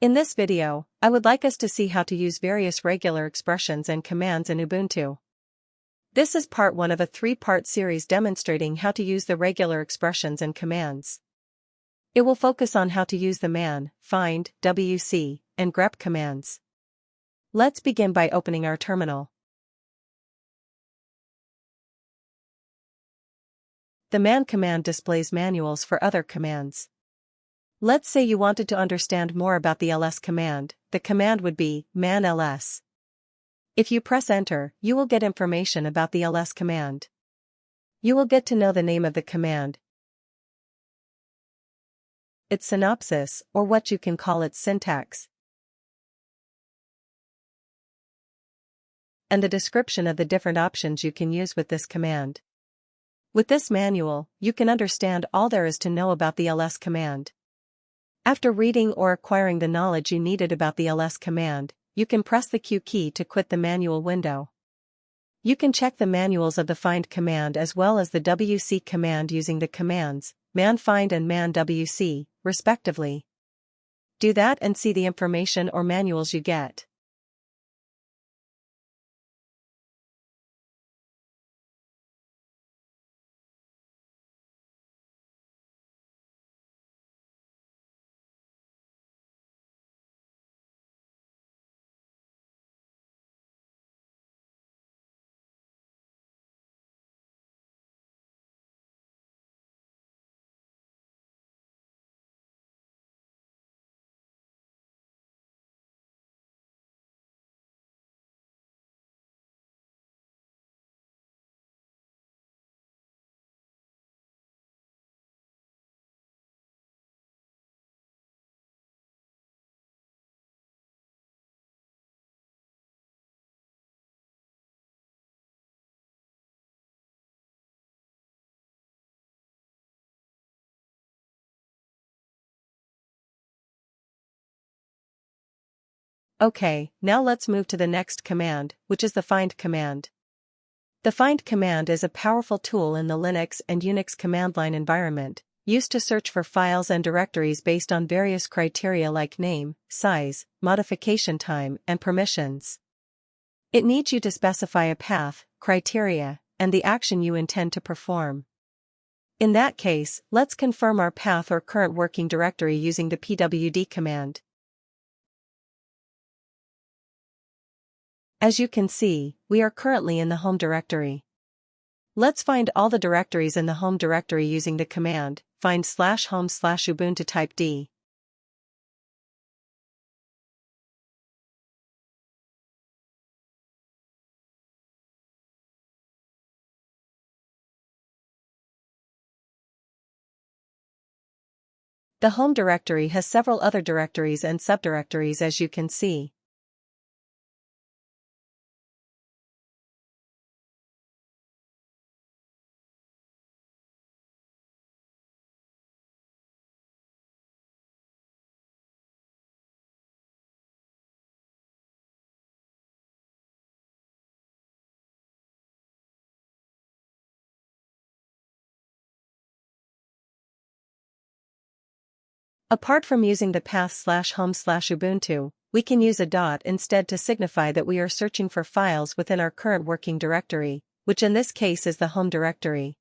In this video, I would like us to see how to use various regular expressions and commands in Ubuntu. This is part 1 of a 3-part series demonstrating how to use the regular expressions and commands. It will focus on how to use the man, find, wc, and grep commands. Let's begin by opening our terminal. The man command displays manuals for other commands. Let's say you wanted to understand more about the ls command. The command would be man ls. If you press enter, you will get information about the ls command. You will get to know the name of the command, its synopsis, or what you can call its syntax, and the description of the different options you can use with this command. With this manual, you can understand all there is to know about the ls command. After reading or acquiring the knowledge you needed about the ls command, you can press the Q key to quit the manual window. You can check the manuals of the find command as well as the wc command using the commands man find and man wc, respectively. Do that and see the information or manuals you get. Okay, now let's move to the next command, which is the find command. The find command is a powerful tool in the Linux and Unix command line environment, used to search for files and directories based on various criteria like name, size, modification time, and permissions. It needs you to specify a path, criteria, and the action you intend to perform. In that case, let's confirm our path or current working directory using the pwd command. As you can see, we are currently in the home directory. Let's find all the directories in the home directory using the command find/home/ubuntu type d. The home directory has several other directories and subdirectories, as you can see. Apart from using the path/home/ubuntu, we can use a dot instead to signify that we are searching for files within our current working directory, which in this case is the home directory.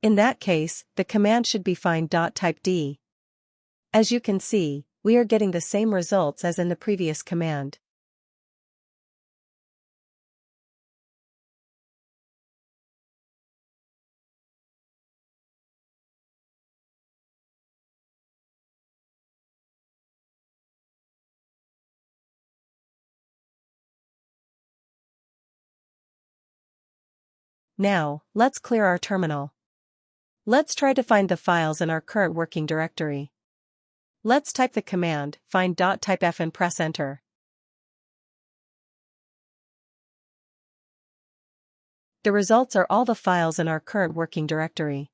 In that case, the command should be find.type d. As you can see, we are getting the same results as in the previous command. Now, let's clear our terminal. Let's try to find the files in our current working directory. Let's type the command find.typef and press enter. The results are all the files in our current working directory.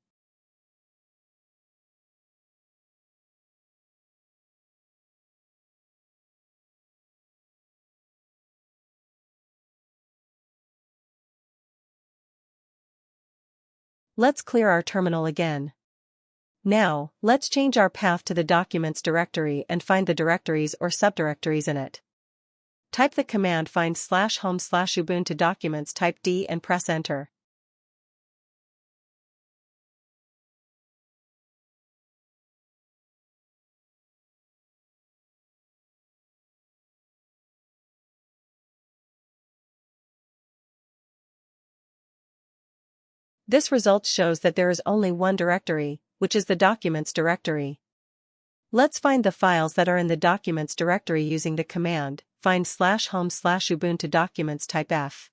Let's clear our terminal again. Now, let's change our path to the documents directory and find the directories or subdirectories in it. Type the command find/home/Ubuntu documents, type D and press enter. This result shows that there is only one directory, which is the documents directory. Let's find the files that are in the documents directory using the command find/home/Ubuntu documents, type F.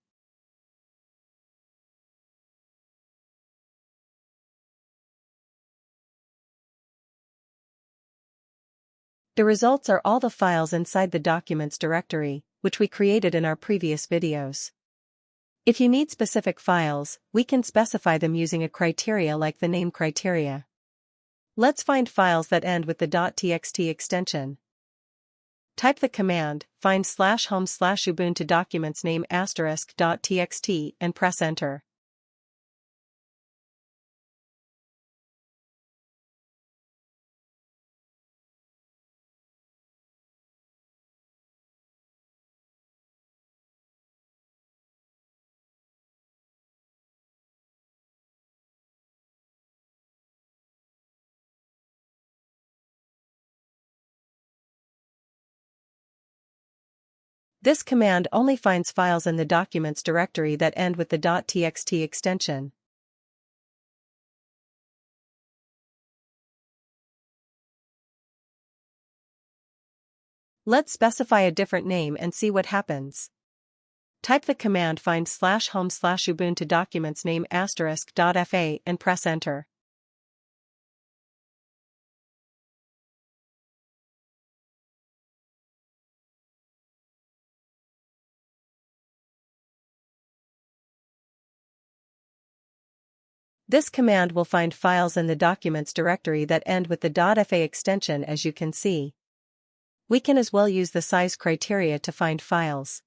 The results are all the files inside the documents directory, which we created in our previous videos. If you need specific files, we can specify them using a criteria like the name criteria. Let's find files that end with the .txt extension. Type the command find/home/Ubuntu documents name *.txt and press enter. This command only finds files in the documents directory that end with the .txt extension. Let's specify a different name and see what happens. Type the command find/home/Ubuntu documents name *.fa and press enter. This command will find files in the documents directory that end with the .fa extension, as you can see. We can as well use the size criteria to find files.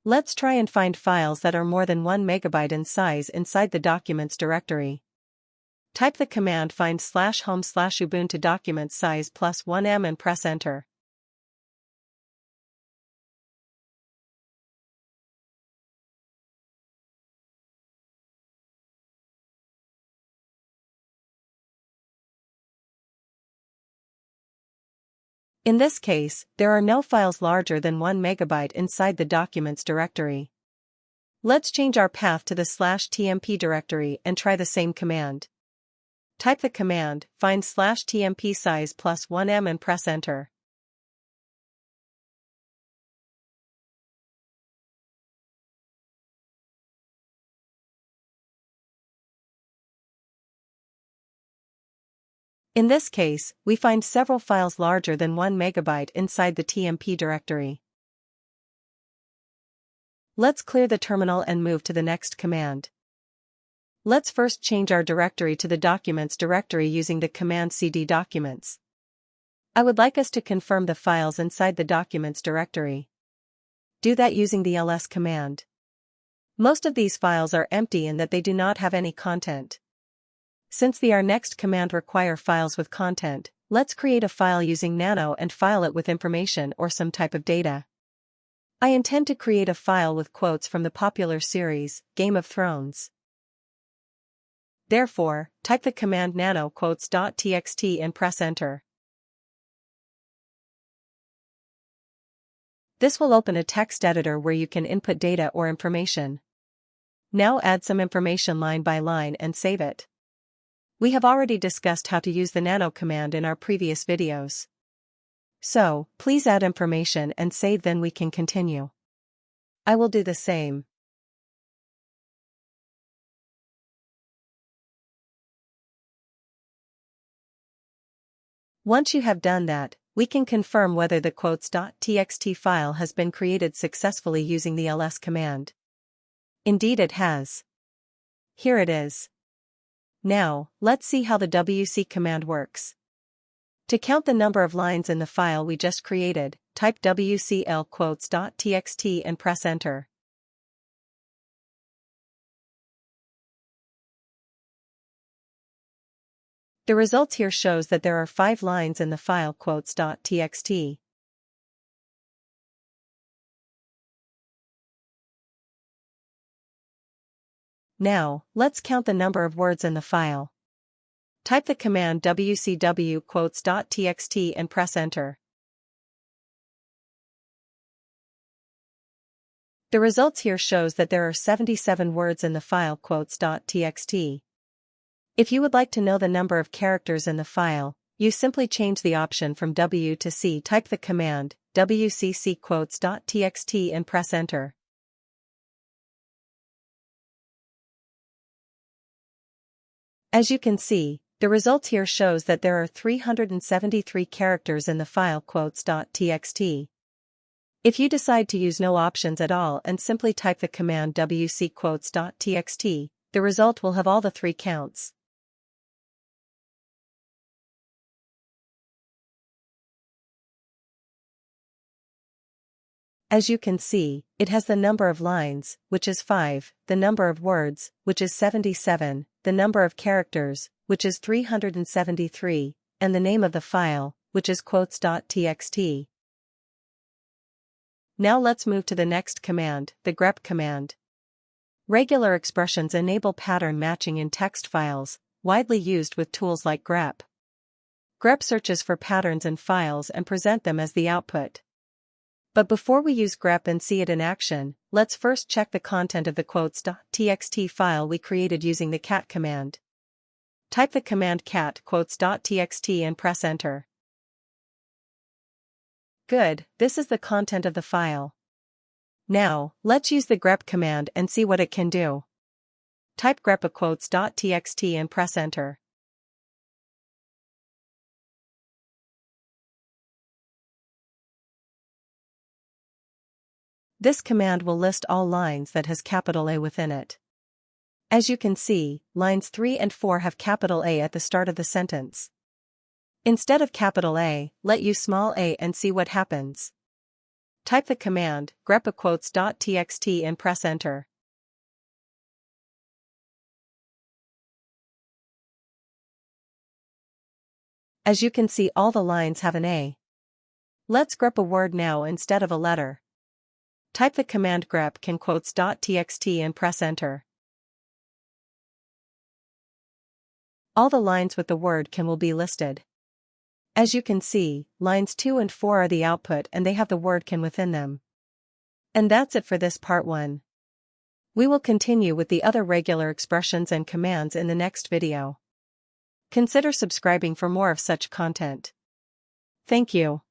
Let's try and find files that are more than 1 MB in size inside the documents directory. Type the command find/home/Ubuntu documents size +1 MB and press enter. In this case, there are no files larger than 1 MB inside the documents directory. Let's change our path to the /tmp directory and try the same command. Type the command find/tmp size +1 MB and press enter. In this case, we find several files larger than 1 MB inside the tmp directory. Let's clear the terminal and move to the next command. Let's first change our directory to the documents directory using the command cd documents. I would like us to confirm the files inside the documents directory. Do that using the ls command. Most of these files are empty in that they do not have any content. Since our next command require files with content, let's create a file using nano and file it with information or some type of data. I intend to create a file with quotes from the popular series, Game of Thrones. Therefore, type the command nano quotes.txt and press enter. This will open a text editor where you can input data or information. Now add some information line by line and save it. We have already discussed how to use the nano command in our previous videos. So, please add information and save, then we can continue. I will do the same. Once you have done that, we can confirm whether the quotes.txt file has been created successfully using the ls command. Indeed it has. Here it is. Now, let's see how the wc command works. To count the number of lines in the file we just created, type wcl quotes.txt and press enter. The results here shows that there are 5 lines in the file quotes.txt. Now, let's count the number of words in the file. Type the command wcw quotes.txt and press enter. The results here shows that there are 77 words in the file quotes.txt. If you would like to know the number of characters in the file, you simply change the option from W to C. Type the command wcc quotes.txt and press enter. As you can see, the results here shows that there are 373 characters in the file quotes.txt. If you decide to use no options at all and simply type the command wc quotes.txt, the result will have all the 3 counts. As you can see, it has the number of lines, which is 5, the number of words, which is 77, the number of characters, which is 373, and the name of the file, which is quotes.txt. Now let's move to the next command, the grep command. Regular expressions enable pattern matching in text files, widely used with tools like grep. Grep searches for patterns in files and present them as the output. But before we use grep and see it in action, let's first check the content of the quotes.txt file we created using the cat command. Type the command cat quotes.txt and press enter. Good, this is the content of the file. Now, let's use the grep command and see what it can do. Type grep quotes.txt and press enter. This command will list all lines that has capital A within it. As you can see, lines 3 and 4 have capital A at the start of the sentence. Instead of capital A, let use small a and see what happens. Type the command grep quotes.txt and press enter. As you can see, all the lines have an A. Let's grep a word now instead of a letter. Type the command grep can quotes.txt and press enter. All the lines with the word can will be listed. As you can see, lines 2 and 4 are the output and they have the word can within them. And that's it for this part 1. We will continue with the other regular expressions and commands in the next video. Consider subscribing for more of such content. Thank you.